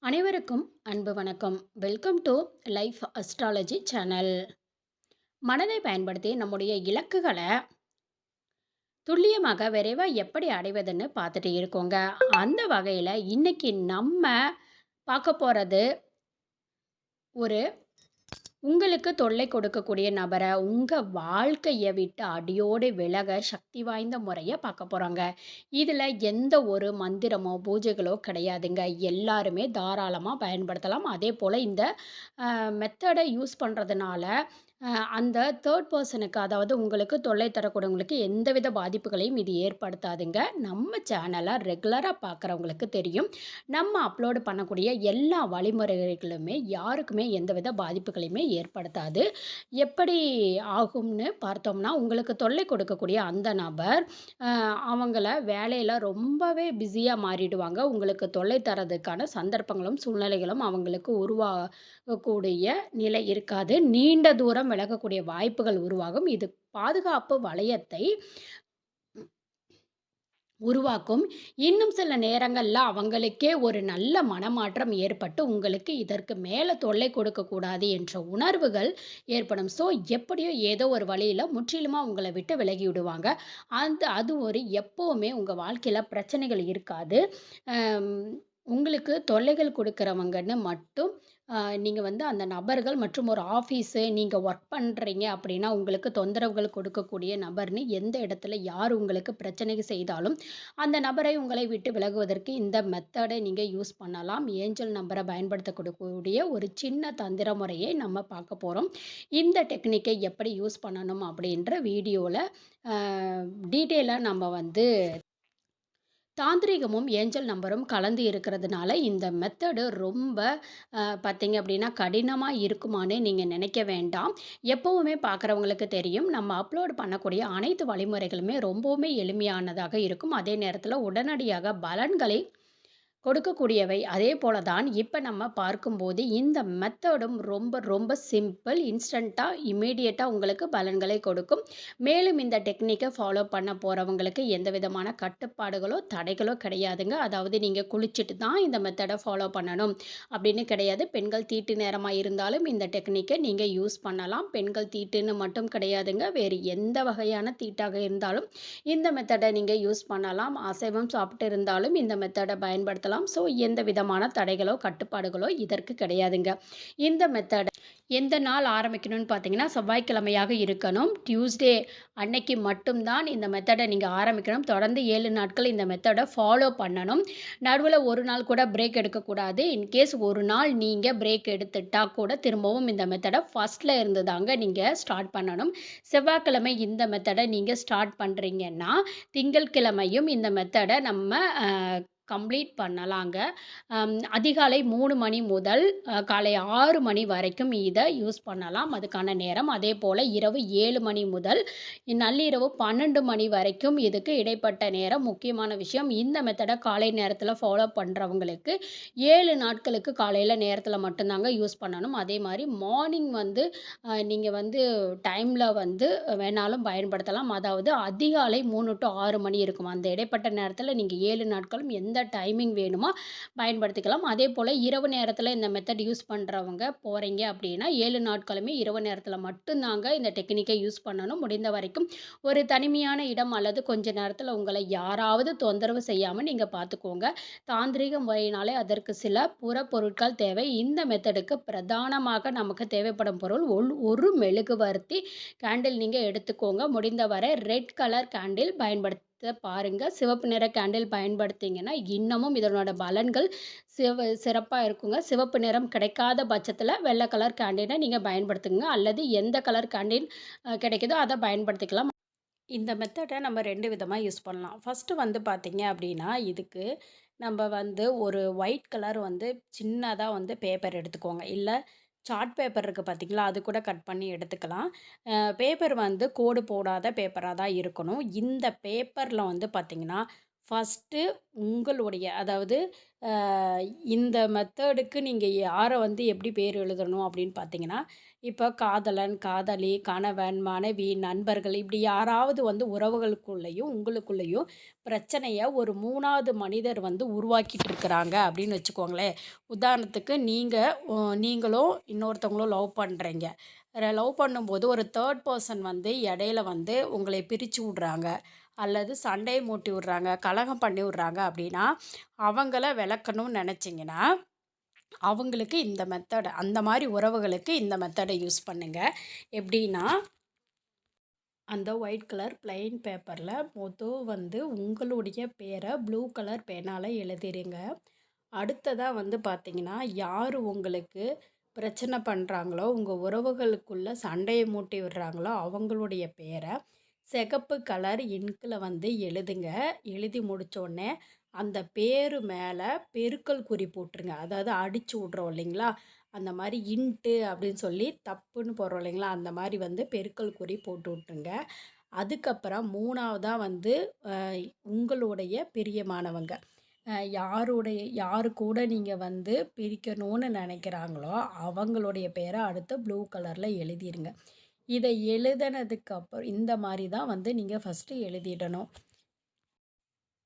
அனைவருக்கும் அன்பு வணக்கம். Welcome to life astrology channel. மனதை பயன்படுத்தி நம்முடைய இலக்குகளை துல்லியமாக விரைவா எப்படி அடைவதுன்னு பார்த்துட்டு இருக்கோங்க. அந்த வகையில் இன்னைக்கு நம்ம பார்க்க போகிறது ஒரு உங்களுக்கு தொல்லை கொடுக்கக்கூடிய நபரை உங்கள் வாழ்க்கையை விட்டு அடியோடு விலக சக்தி வாய்ந்த முறையை பார்க்க போகிறோங்க. இதில் எந்த ஒரு மந்திரமோ பூஜைகளோ கிடையாதுங்க. எல்லாருமே தாராளமாக பயன்படுத்தலாம். அதே போல் இந்த மெத்தடை யூஸ் பண்ணுறதுனால அந்த தேர்ட் பர்சனுக்கு, அதாவது உங்களுக்கு தொல்லை தரக்கூடியவங்களுக்கு எந்தவித பாதிப்புகளையும் இது ஏற்படுத்தாதுங்க. நம்ம சேனலை ரெகுலராக பார்க்குறவங்களுக்கு தெரியும். நம்ம அப்லோடு பண்ணக்கூடிய எல்லா வழிமுறைகளுமே யாருக்குமே எந்தவித பாதிப்புகளையுமே ஏற்படுத்தாது. எப்படி ஆகும்னு பார்த்தோம்னா, உங்களுக்கு தொல்லை கொடுக்கக்கூடிய அந்த நபர் அவங்கள வேலையில் ரொம்பவே பிஸியாக மாறிடுவாங்க. உங்களுக்கு தொல்லை தரதுக்கான சந்தர்ப்பங்களும் சூழ்நிலைகளும் அவங்களுக்கு உருவாகக்கூடிய நிலை இருக்காது. நீண்ட தூரம் விலகக்கூடிய வாய்ப்புகள் உருவாகும். இது பாதுகாப்பு வளையத்தை உருவாக்கும். இன்னும் சில நேரங்கள்ல அவங்களுக்கே ஒரு நல்ல மனமாற்றம் ஏற்பட்டு உங்களுக்கு இதற்கு மேல தொல்லை கொடுக்கக்கூடாது என்ற உணர்வுகள் ஏற்படும். ஸோ எப்படியோ ஏதோ ஒரு வழியில முற்றிலுமா உங்கள விட்டு விலகி விடுவாங்க. அது ஒரு எப்பவுமே உங்க வாழ்க்கையில பிரச்சனைகள் இருக்காது. அம் உங்களுக்கு தொல்லைகள் கொடுக்கிறவங்கன்னு மட்டும் நீங்க அந்த நபர்கள் மற்றும் ஒரு ஆஃபீஸு நீங்க ஒர்க் பண்றீங்க அப்படின்னா, உங்களுக்கு தொந்தரவுகள் கொடுக்கக்கூடிய நபர்ன்னு எந்த இடத்துல யார் உங்களுக்கு பிரச்சனை செய்தாலும், அந்த நபரை உங்களை விட்டு விலகுவதற்கு இந்த மெத்தடை நீங்க யூஸ் பண்ணலாம். ஏஞ்சல் நம்பரை பயன்படுத்தக்கூடிய ஒரு சின்ன தந்திர முறையை நம்ம பார்க்க போறோம். இந்த டெக்னிக்கை எப்படி யூஸ் பண்ணணும் அப்படின்ற வீடியோல அ டீட்டெயிலா நம்ம தாந்திரீகமும் ஏஞ்சல் நம்பரும் கலந்து இருக்கிறதுனால இந்த மெத்தடு ரொம்ப பார்த்தீங்க அப்படின்னா கடினமாக இருக்குமான்னு நீங்கள் நினைக்க வேண்டாம். எப்போவுமே பார்க்குறவங்களுக்கு தெரியும், நம்ம அப்லோட் பண்ணக்கூடிய அனைத்து வழிமுறைகளுமே ரொம்பவுமே எளிமையானதாக இருக்கும். அதே நேரத்தில் உடனடியாக பலன்களை கொடுக்கக்கூடியவை. அதே போல தான் இப்போ நம்ம பார்க்கும்போது இந்த மெத்தடும் ரொம்ப ரொம்ப சிம்பிள், இன்ஸ்டண்ட்டாக இம்மீடியட்டாக உங்களுக்கு பலன்களை கொடுக்கும். மேலும் இந்த டெக்னிக்கை ஃபாலோ பண்ண போகிறவங்களுக்கு எந்த விதமான கட்டுப்பாடுகளோ தடைகளோ கிடையாதுங்க. அதாவது நீங்கள் குளிச்சுட்டு தான் இந்த மெத்தடை ஃபாலோ பண்ணணும் அப்படின்னு கிடையாது. பெண்கள் தீட்டு நேரமாக இருந்தாலும் இந்த டெக்னிக்கை நீங்கள் யூஸ் பண்ணலாம். பெண்கள் தீட்டுன்னு மட்டும் கிடையாதுங்க, வேறு எந்த வகையான தீட்டாக இருந்தாலும் இந்த மெத்தடை நீங்கள் யூஸ் பண்ணலாம். அசைவம் சாப்பிட்டு இருந்தாலும் இந்த மெத்தடை பயன்படுத்தலாம். ஸோ எந்த விதமான தடைகளோ கட்டுப்பாடுகளோ இதற்கு கிடையாதுங்க. இந்த மெத்தடை எந்த நாள் ஆரம்பிக்கணும்னு பார்த்தீங்கன்னா, செவ்வாய்க்கிழமையாக இருக்கணும். டியூஸ்டே அன்னைக்கு மட்டும்தான் இந்த மெத்தடை நீங்கள் ஆரம்பிக்கணும். தொடர்ந்து 7 நாட்கள் இந்த மெத்தடை ஃபாலோ பண்ணணும். நடுவில் ஒரு நாள் கூட பிரேக் எடுக்கக்கூடாது. இன்கேஸ் ஒரு நாள் நீங்கள் பிரேக் எடுத்துட்டா கூட திரும்பவும் இந்த மெத்தடை ஃபர்ஸ்ட்ல இருந்து தாங்க நீங்கள் ஸ்டார்ட் பண்ணணும். செவ்வாய்க்கிழமை இந்த மெத்தடை நீங்கள் ஸ்டார்ட் பண்ணுறீங்கன்னா, திங்கட்கிழமையும் இந்த மெத்தடை நம்ம கம்ப்ளீட் பண்ணலாங்க. அதிகாலை 3 மணி முதல் காலை 6 மணி வரைக்கும் இதை யூஸ் பண்ணலாம். அதுக்கான நேரம். அதே போல் இரவு 7 மணி முதல் நள்ளிரவு 12 மணி வரைக்கும் இதுக்கு இடைப்பட்ட நேரம். முக்கியமான விஷயம், இந்த மெத்தடை காலை நேரத்தில் ஃபாலோ பண்ணுறவங்களுக்கு 7 நாட்களுக்கு காலையில் நேரத்தில் மட்டும்தாங்க யூஸ் பண்ணணும். அதே மாதிரி மார்னிங் நீங்கள் டைமில் வேணாலும் பயன்படுத்தலாம். அதாவது அதிகாலை 3 to 6 மணி இருக்கும். அந்த இடைப்பட்ட நேரத்தில் நீங்கள் 7 நாட்களும் எந்த டைமிங் வேணுமோ பயன்படுத்திக்கலாம். அதே போல் இரவு நேரத்தில் இந்த மெத்தட் யூஸ் பண்ணுறவங்க போகிறீங்க அப்படின்னா 7 நாட்களுமே இரவு நேரத்தில் மட்டும்தாங்க இந்த டெக்னிக்கை யூஸ் பண்ணணும். முடிந்த வரைக்கும் ஒரு தனிமையான இடம் அல்லது கொஞ்ச நேரத்தில் உங்களை யாராவது தொந்தரவு செய்யாமல் நீங்கள் பார்த்துக்கோங்க. தாந்திரிக முறையினாலே அதற்கு சில புறப்பொருட்கள் தேவை. இந்த மெத்தடுக்கு பிரதானமாக நமக்கு தேவைப்படும் பொருள் ஒரு மெழுகுவர்த்தி கேண்டில் நீங்கள் எடுத்துக்கோங்க. முடிந்தவரை ரெட் கலர் கேண்டில் பயன்படுத்த பாருங்க. சிவப்பு நிற கேண்டில் பயன்படுத்திங்கன்னா இன்னமும் இதனோட பலன்கள் சிறப்பாக இருக்குங்க. சிவப்பு நிறம் கிடைக்காத பட்சத்தில் வெள்ளை கலர் கேண்டிலை நீங்கள் பயன்படுத்துங்க, அல்லது எந்த கலர் கேண்டில் கிடைக்குதோ அதை பயன்படுத்திக்கலாம். இந்த மெத்தடை நம்ம 2 விதமாக யூஸ் பண்ணலாம். ஃபஸ்ட்டு பார்த்தீங்க அப்படின்னா, இதுக்கு நம்ம ஒரு ஒயிட் கலர் சின்னதாக பேப்பர் எடுத்துக்கோங்க. இல்லை சார்ட் பேப்பர் இருக்குது பார்த்தீங்களா, அது கூட கட் பண்ணி எடுத்துக்கலாம். பேப்பர் கோடு போடாத பேப்பராக தான் இருக்கணும். இந்த பேப்பரில் பார்த்தீங்கன்னா ஃபஸ்ட்டு உங்களுடைய அதாவது அ இந்த மெத்தடுக்கு நீங்க யார வந்து எப்படி பேர் எழுதணும் அப்படின்னு பார்த்தீங்கன்னா, இப்போ காதலன், காதலி, கணவன், மனைவி, நண்பர்கள் இப்படி யாராவது வந்து உறவுகளுக்குள்ளேயும், உங்களுக்குள்ளேயும் பிரச்சனைய ஒரு 3வது மனிதர் வந்து உருவாக்கிட்டு இருக்கிறாங்க அப்படின்னு வச்சுக்கோங்களேன். உதாரணத்துக்கு நீங்களும் இன்னொருத்தவங்களும் லவ் பண்றீங்க. லவ் பண்ணும்போது ஒரு 3 பெர்சன் வந்து இடையில வந்து உங்களை பிரிச்சு விடுறாங்க. அல்லது சண்டைய மூட்டி விடுறாங்க, கலகம் பண்ணி விடுறாங்க அப்படின்னா, அவங்கள விலக்கணும்னு நெனச்சிங்கன்னா, அவங்களுக்கு இந்த மெத்தட் அந்த மாரி உறவுகளுக்கு இந்த மெத்தட யூஸ் பண்ணுங்க. எப்படின்னா, அந்த ஒயிட் கலர் பிளெயின் பேப்பர்ல வந்து உங்களுடைய பேர ப்ளூ கலர் பேனால எழுதிருங்க. அடுத்ததா வந்து பார்த்தீங்கன்னா, யாரு உங்களுக்கு பிரச்சனை பண்றாங்களோ, உங்க உறவுகளுக்குள்ள சண்டைய மூட்டி விடுறாங்களோ, அவங்களுடைய பேர சிகப்பு கலர் இங்க்ல வந்து எழுதுங்க. எழுதி முடிச்சோனே, அந்த பேரு மேல பெருக்கல் குறி போட்டுருங்க. அதாவது அடிச்சு விட்றோம் இல்லைங்களா? அந்த மாரி இன்ட்டு அப்படின்னு சொல்லி தப்புன்னு போடுறோம் இல்லைங்களா? அந்த மாரி வந்து பெருக்கல் குறி போட்டு விட்டுருங்க. அதுக்கப்புறம் 3வதா வந்து அ உங்களுடைய பிரியமானவங்க. யாரு கூட நீங்க வந்து பிரிக்கணும்னு நெனைக்கிறாங்களோ, அவங்களுடைய பேர அடுத்து ப்ளூ கலர்ல எழுதிருங்க. இத எழுதுனதுக்கு அப்புறம் இந்த மாரி தான் வந்து நீங்க ஃபஸ்ட்டு எழுதிடணும்.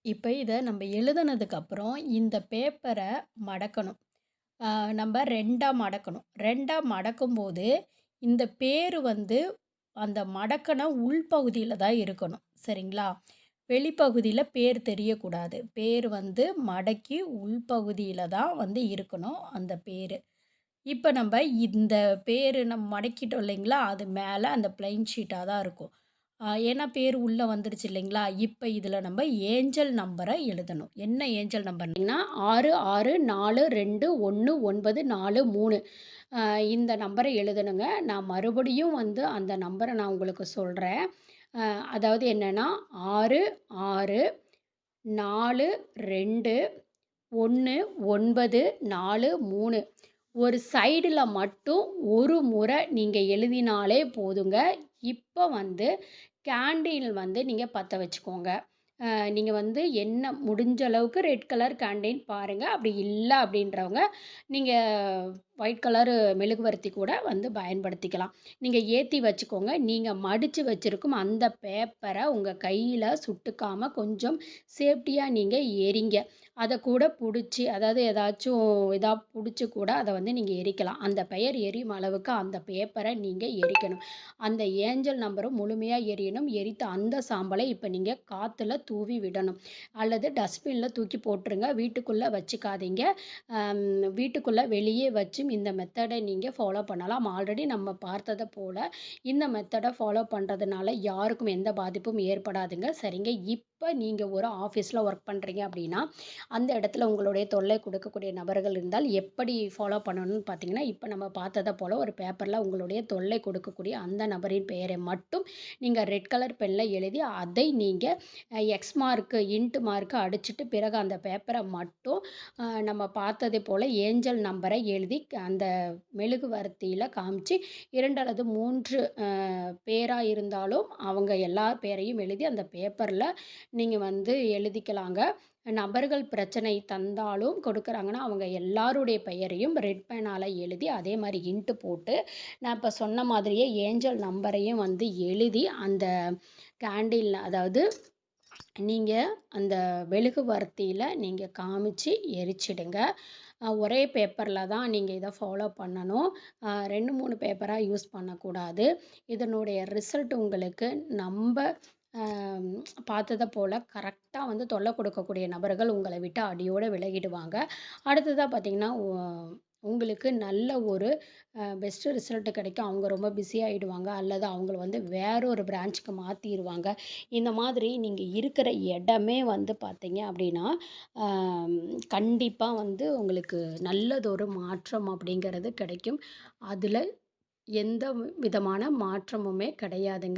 இப்ப இத நம்ம எழுதுனதுக்கப்புறம் இந்த பேப்பர மடக்கணும். அ நம்ப 2ஆ மடக்கணும். 2ஆ மடக்கும்போது, இந்த பேரு வந்து அந்த மடக்குன உள்பகுதியில தான் இருக்கணும். சரிங்களா? வெளிப்பகுதியில பேர் தெரியக்கூடாது. பேர் வந்து மடக்கி உள்பகுதியில தான் வந்து இருக்கணும் அந்த பேரு. இப்ப நம்ப இந்த பேரு நம்ம மடக்கிட்டோம் இல்லைங்களா? அது மேல அந்த பிளெயின் ஷீட்டா தான் இருக்கும். ஏன்னா பேர் உள்ள வந்துருச்சு இல்லைங்களா? இப்ப இதுல நம்ப ஏஞ்சல் நம்பர எழுதணும். என்ன ஏஞ்சல் நம்பர்னா 66421943 இந்த நம்பர எழுதணுங்க. நான் மறுபடியும் வந்து அந்த நம்பர நான் உங்களுக்கு சொல்றேன். அ அதாவது என்னன்னா 6, 6, 4, 2, 1, 9, 4, 3 ஒரு சைடுல மட்டும் ஒரு முறை நீங்க எழுதினாலே போதுங்க. இப்ப வந்து கேண்டில் வந்து நீங்க பத்த வச்சுக்கோங்க. நீங்க வந்து என்ன முடிஞ்ச அளவுக்கு ரெட் கலர் கேண்டில் பாருங்க. அப்படி இல்ல அப்படின்றவங்க, நீங்க ஒயிட் கலரு மெழுகுவர்த்தி கூட வந்து பயன்படுத்திக்கலாம். நீங்க ஏத்தி வச்சுக்கோங்க. நீங்க மடிச்சு வச்சிருக்கும் அந்த பேப்பர உங்க கையில சுட்டுக்காம கொஞ்சம் சேஃப்டியா நீங்க எறிங்க. அத கூட புடிச்சு அதாவது ஏதாச்சும் இதா புடிச்சு கூட அத வந்து நீங்க எரிக்கலாம். அந்த பெயர் எரியும் அளவுக்கு அந்த பேப்பர நீங்க எரிக்கணும். அந்த ஏஞ்சல் நம்பரும் முழுமையா எரியணும். எரித்த அந்த சாம்பலை இப்ப நீங்க காத்துல தூவி விடணும். அல்லது டஸ்ட்பின்ல தூக்கி போட்டுருங்க. வீட்டுக்குள்ள வச்சுக்காதீங்க. வீட்டுக்குள்ள வெளியே வச்சும் இந்த மெத்தட நீங்க ஃபாலோ பண்ணலாம். ஆல்ரெடி நம்ம பார்த்தத போல இந்த மெத்தட ஃபாலோ பண்றதுனால யாருக்கும் எந்த பாதிப்பும் ஏற்படாதுங்க. சரிங்க. இப்ப நீங்க ஒரு ஆஃபீஸ்ல ஒர்க் பண்றீங்க அப்படின்னா, அந்த இடத்துல உங்களுடைய தொல்லை கொடுக்கக்கூடிய நபர்கள் இருந்தால் எப்படி ஃபாலோ பண்ணணும்னு பார்த்தீங்கன்னா, இப்ப நம்ம பார்த்தத போல ஒரு பேப்பர்ல உங்களுடைய தொல்லை கொடுக்கக்கூடிய அந்த நபரின் பெயரை மட்டும் நீங்க ரெட் கலர் பென்ல எழுதி அதை நீங்க எக்ஸ் மார்க், இன்ட் மார்க் அடிச்சுட்டு பிறகு அந்த பேப்பர மட்டும் நம்ம பார்த்ததை போல ஏஞ்சல் நம்பரை எழுதி அந்த மெழுகுவர்த்தியில காமிச்சு 2 அல்லது 3 பேரா இருந்தாலும் அவங்க எல்லார் பேரையும் எழுதி அந்த பேப்பர்ல நீங்க வந்து எழுதிக்கலாங்க. நபர்கள் பிரச்சனை தந்தாலும் கொடுக்குறாங்கன்னா, அவங்க எல்லாருடைய பெயரையும் ரெட் பேனால எழுதி அதே மாரி இன்ட்டு போட்டு, நான் இப்ப சொன்ன மாதிரியே ஏஞ்சல் நம்பரையும் வந்து எழுதி அந்த கேண்டில்ல அதாவது நீங்க அந்த மெழுகுவர்த்தியில நீங்க காமிச்சு எரிச்சிடுங்க. ஒரே பேப்பர்ல தான் நீங்க இத ஃபாலோ பண்ணணும். 2, 3 பேப்பரா யூஸ் பண்ணக்கூடாது. இதனுடைய ரிசல்ட் உங்களுக்கு நம்ப அ பார்த்தத போல கரெக்ட்டா வந்து தொல்ல கொடுக்கக்கூடிய நபர்கள் உங்கள விட்டு அடியோட விலகிடுவாங்க. அடுத்ததா பார்த்தீங்கன்னா, உங்களுக்கு நல்ல ஒரு பெஸ்ட் ரிசல்ட் கிடைக்கும். அவங்க ரொம்ப பிஸி ஆயிடுவாங்க. அல்லது அவங்கள வந்து வேற ஒரு பிரான்ச்சுக்கு மாத்திருவாங்க. இந்த மாதிரி நீங்க இருக்கிற இடமே வந்து பார்த்தீங்க அப்படின்னா, அம் கண்டிப்பா வந்து உங்களுக்கு நல்லதொரு மாற்றம் அப்படிங்கிறது கிடைக்கும். அதுல எந்த விதமான மாற்றமுமே கிடையாதுங்க.